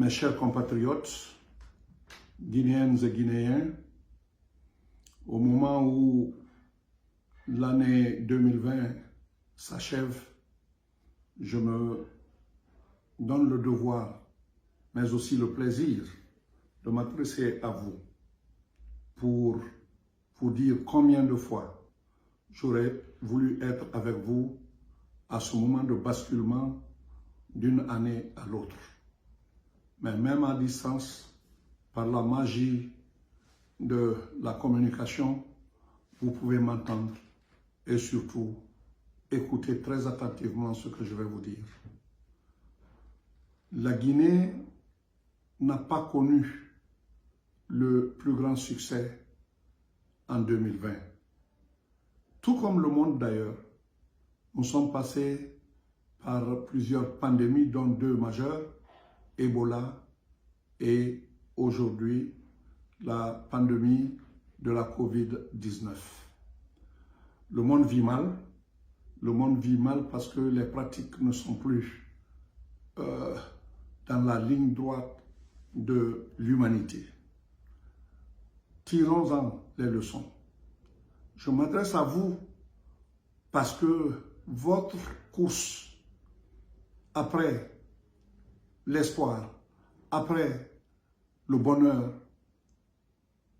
Mes chers compatriotes, Guinéennes et Guinéens, au moment où l'année 2020 s'achève, je me donne le devoir, mais aussi le plaisir de m'adresser à vous pour vous dire combien de fois j'aurais voulu être avec vous à ce moment de basculement d'une année à l'autre. Mais même à distance, par la magie de la communication, vous pouvez m'entendre et surtout écouter très attentivement ce que je vais vous dire. La Guinée n'a pas connu le plus grand succès en 2020. Tout comme le monde d'ailleurs, nous sommes passés par plusieurs pandémies, dont deux majeures, Ebola et aujourd'hui la pandémie de la COVID-19. Le monde vit mal. Le monde vit mal parce que les pratiques ne sont plus dans la ligne droite de l'humanité. Tirons-en les leçons. Je m'adresse à vous parce que votre course après l'espoir, après le bonheur,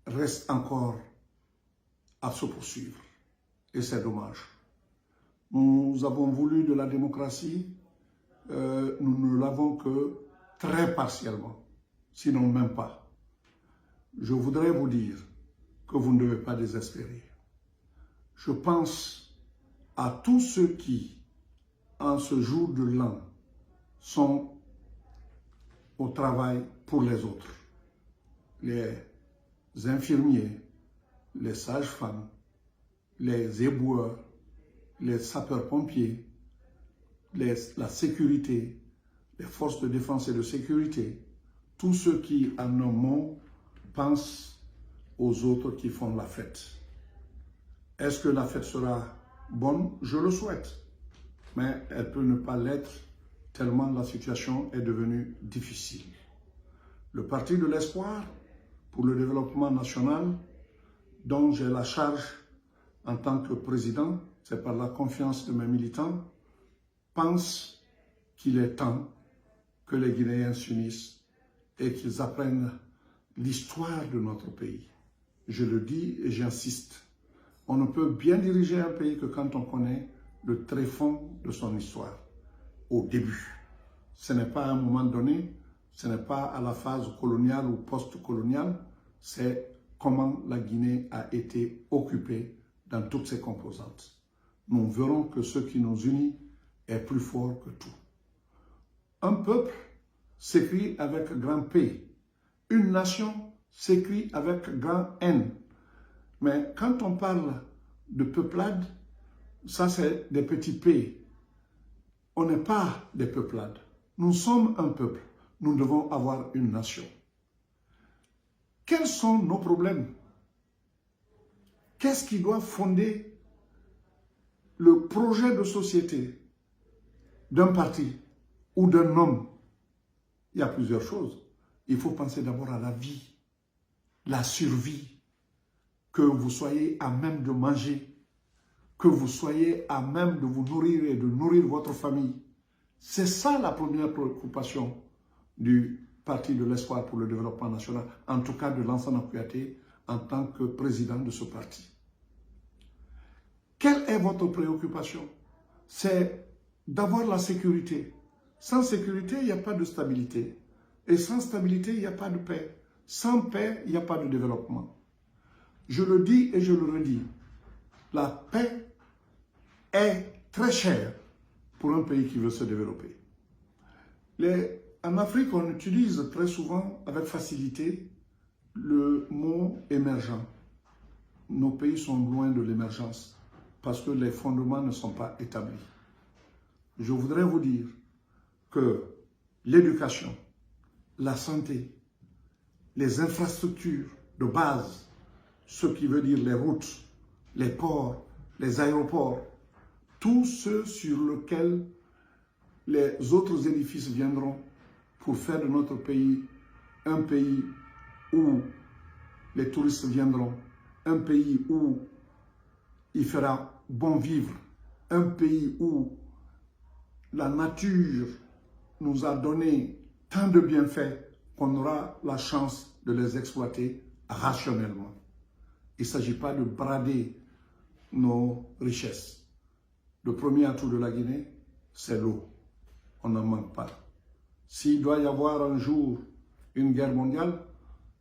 reste encore à se poursuivre. Et c'est dommage. Nous avons voulu de la démocratie, nous ne l'avons que très partiellement, sinon même pas. Je voudrais vous dire que vous ne devez pas désespérer. Je pense à tous ceux qui, en ce jour de l'an, sont au travail pour les autres. Les infirmiers, les sages-femmes, les éboueurs, les sapeurs-pompiers, la sécurité, les forces de défense et de sécurité, tous ceux qui en un mot pensent aux autres qui font la fête. Est-ce que la fête sera bonne? Je le souhaite, mais elle peut ne pas l'être tellement la situation est devenue difficile. Le Parti de l'Espoir pour le développement national, dont j'ai la charge en tant que président, c'est par la confiance de mes militants, pense qu'il est temps que les Guinéens s'unissent et qu'ils apprennent l'histoire de notre pays. Je le dis et j'insiste, on ne peut bien diriger un pays que quand on connaît le tréfonds de son histoire. Au début. Ce n'est pas à un moment donné, ce n'est pas à la phase coloniale ou post-coloniale, c'est comment la Guinée a été occupée dans toutes ses composantes. Nous verrons que ce qui nous unit est plus fort que tout. Un peuple s'écrit avec grand P. Une nation s'écrit avec grand N. Mais quand on parle de peuplade, ça c'est des petits P. On n'est pas des peuplades. Nous sommes un peuple. Nous devons avoir une nation. Quels sont nos problèmes? Qu'est-ce qui doit fonder le projet de société d'un parti ou d'un homme? Il y a plusieurs choses. Il faut penser d'abord à la vie, la survie, que vous soyez à même de manger, que vous soyez à même de vous nourrir et de nourrir votre famille. C'est ça la première préoccupation du Parti de l'Espoir pour le développement national, en tout cas de Lansana Kouyaté en tant que président de ce parti. Quelle est votre préoccupation? C'est d'avoir la sécurité. Sans sécurité, il n'y a pas de stabilité. Et sans stabilité, il n'y a pas de paix. Sans paix, il n'y a pas de développement. Je le dis et je le redis. La paix est très chère pour un pays qui veut se développer. En Afrique, on utilise très souvent, avec facilité, le mot émergent. Nos pays sont loin de l'émergence parce que les fondements ne sont pas établis. Je voudrais vous dire que l'éducation, la santé, les infrastructures de base, ce qui veut dire les routes, les ports, les aéroports, tout ce sur lequel les autres édifices viendront, pour faire de notre pays un pays où les touristes viendront, un pays où il fera bon vivre, un pays où la nature nous a donné tant de bienfaits qu'on aura la chance de les exploiter rationnellement. Il ne s'agit pas de brader nos richesses. Le premier atout de la Guinée, c'est l'eau. On n'en manque pas. S'il doit y avoir un jour une guerre mondiale,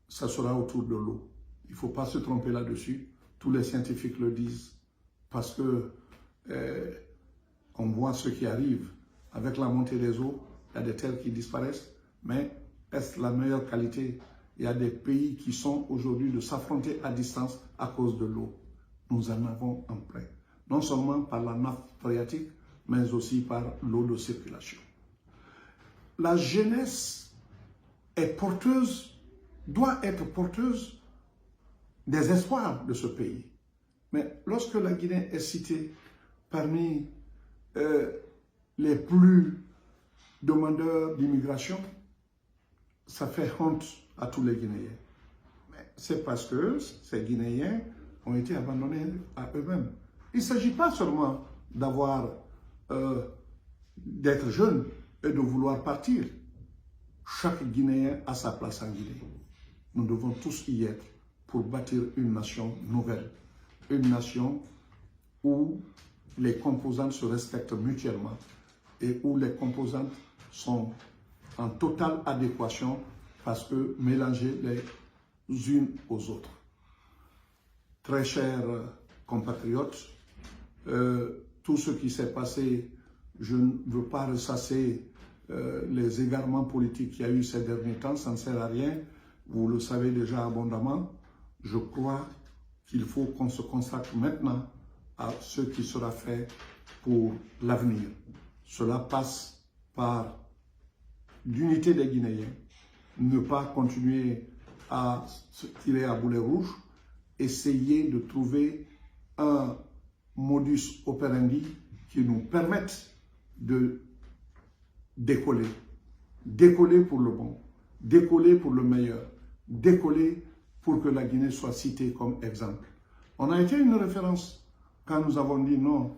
ça sera autour de l'eau. Il ne faut pas se tromper là-dessus. Tous les scientifiques le disent. Parce que on voit ce qui arrive. Avec la montée des eaux, il y a des terres qui disparaissent. Mais est-ce la meilleure qualité? Il y a des pays qui sont aujourd'hui de s'affronter à distance à cause de l'eau. Nous en avons un prêt. Non seulement par la nappe phréatique, mais aussi par l'eau de circulation. La jeunesse est porteuse, doit être porteuse des espoirs de ce pays. Mais lorsque la Guinée est citée parmi les plus demandeurs d'immigration, ça fait honte à tous les Guinéens. C'est parce que ces Guinéens ont été abandonnés à eux-mêmes. Il ne s'agit pas seulement d'être jeune et de vouloir partir. Chaque Guinéen a sa place en Guinée. Nous devons tous y être pour bâtir une nation nouvelle. Une nation où les composantes se respectent mutuellement et où les composantes sont en totale adéquation parce que mélangées les unes aux autres. Très chers compatriotes, tout ce qui s'est passé, je ne veux pas ressasser les égarements politiques qu'il y a eu ces derniers temps, ça ne sert à rien, vous le savez déjà abondamment. Je crois qu'il faut qu'on se consacre maintenant à ce qui sera fait pour l'avenir. Cela passe par l'unité des Guinéens, ne pas continuer à se tirer à boulet rouge, essayer de trouver un modus operandi qui nous permette de décoller. Décoller pour le bon, décoller pour le meilleur, décoller pour que la Guinée soit citée comme exemple. On a été une référence quand nous avons dit non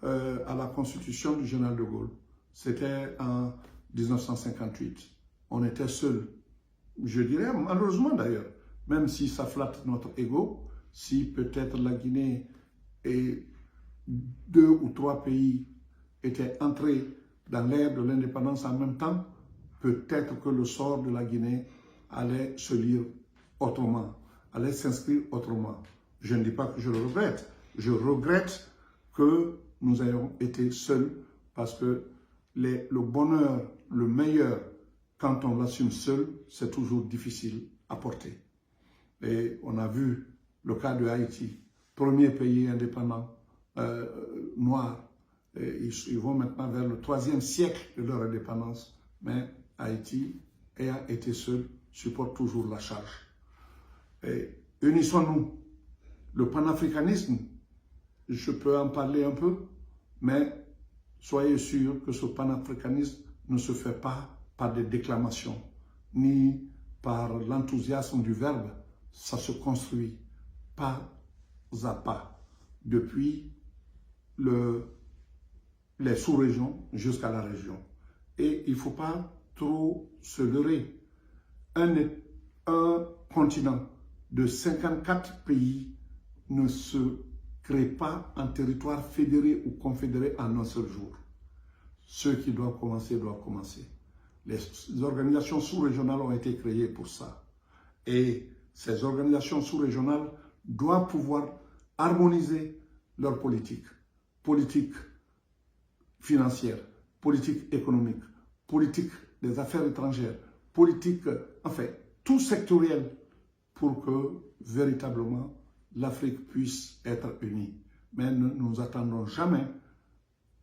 à la constitution du général de Gaulle. C'était en 1958. On était seuls. Je dirais, malheureusement d'ailleurs, même si ça flatte notre ego, si peut-être la Guinée et 2 ou 3 pays étaient entrés dans l'ère de l'indépendance en même temps, peut-être que le sort de la Guinée allait se lire autrement, allait s'inscrire autrement. Je ne dis pas que je le regrette. Je regrette que nous ayons été seuls parce que le bonheur, le meilleur, quand on l'assume seul, c'est toujours difficile à porter. Et on a vu le cas de Haïti, premier pays indépendant noir. Et ils vont maintenant vers le 3e siècle de leur indépendance. Mais Haïti, ayant été seul, supporte toujours la charge. Et unissons-nous. Le panafricanisme, je peux en parler un peu, mais soyez sûrs que ce panafricanisme ne se fait pas par des déclamations, ni par l'enthousiasme du verbe. Ça se construit pas à pas, depuis les sous-régions jusqu'à la région. Et il ne faut pas trop se leurrer. Un continent de 54 pays ne se crée pas un territoire fédéré ou confédéré en un seul jour. Ceux qui doivent commencer doivent commencer. Les organisations sous-régionales ont été créées pour ça. Et ces organisations sous-régionales doivent pouvoir harmoniser leur politique. Politique financière, politique économique, politique des affaires étrangères, politique, enfin, tout sectoriel pour que véritablement l'Afrique puisse être unie. Mais ne nous attendons jamais,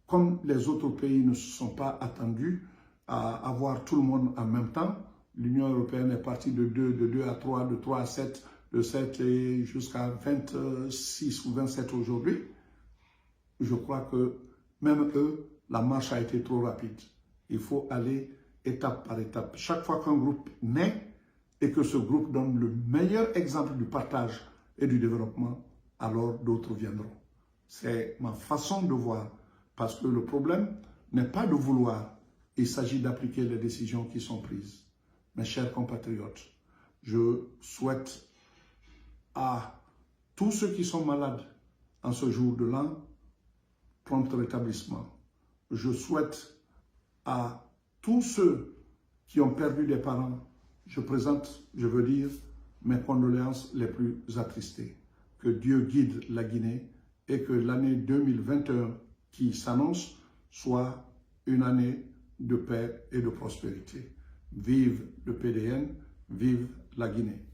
comme les autres pays ne se sont pas attendus à avoir tout le monde en même temps. L'Union européenne est partie de 2 à 3, de 3 à 7, de 7 et jusqu'à 26 ou 27 aujourd'hui. Je crois que même eux, la marche a été trop rapide. Il faut aller étape par étape. Chaque fois qu'un groupe naît et que ce groupe donne le meilleur exemple du partage et du développement, alors d'autres viendront. C'est ma façon de voir, parce que le problème n'est pas de vouloir, il s'agit d'appliquer les décisions qui sont prises. Mes chers compatriotes, je souhaite à tous ceux qui sont malades en ce jour de l'an, prompt rétablissement. Je souhaite à tous ceux qui ont perdu des parents, je veux dire, mes condoléances les plus attristées. Que Dieu guide la Guinée et que l'année 2021 qui s'annonce soit une année de paix et de prospérité. Vive le PDN, vive la Guinée.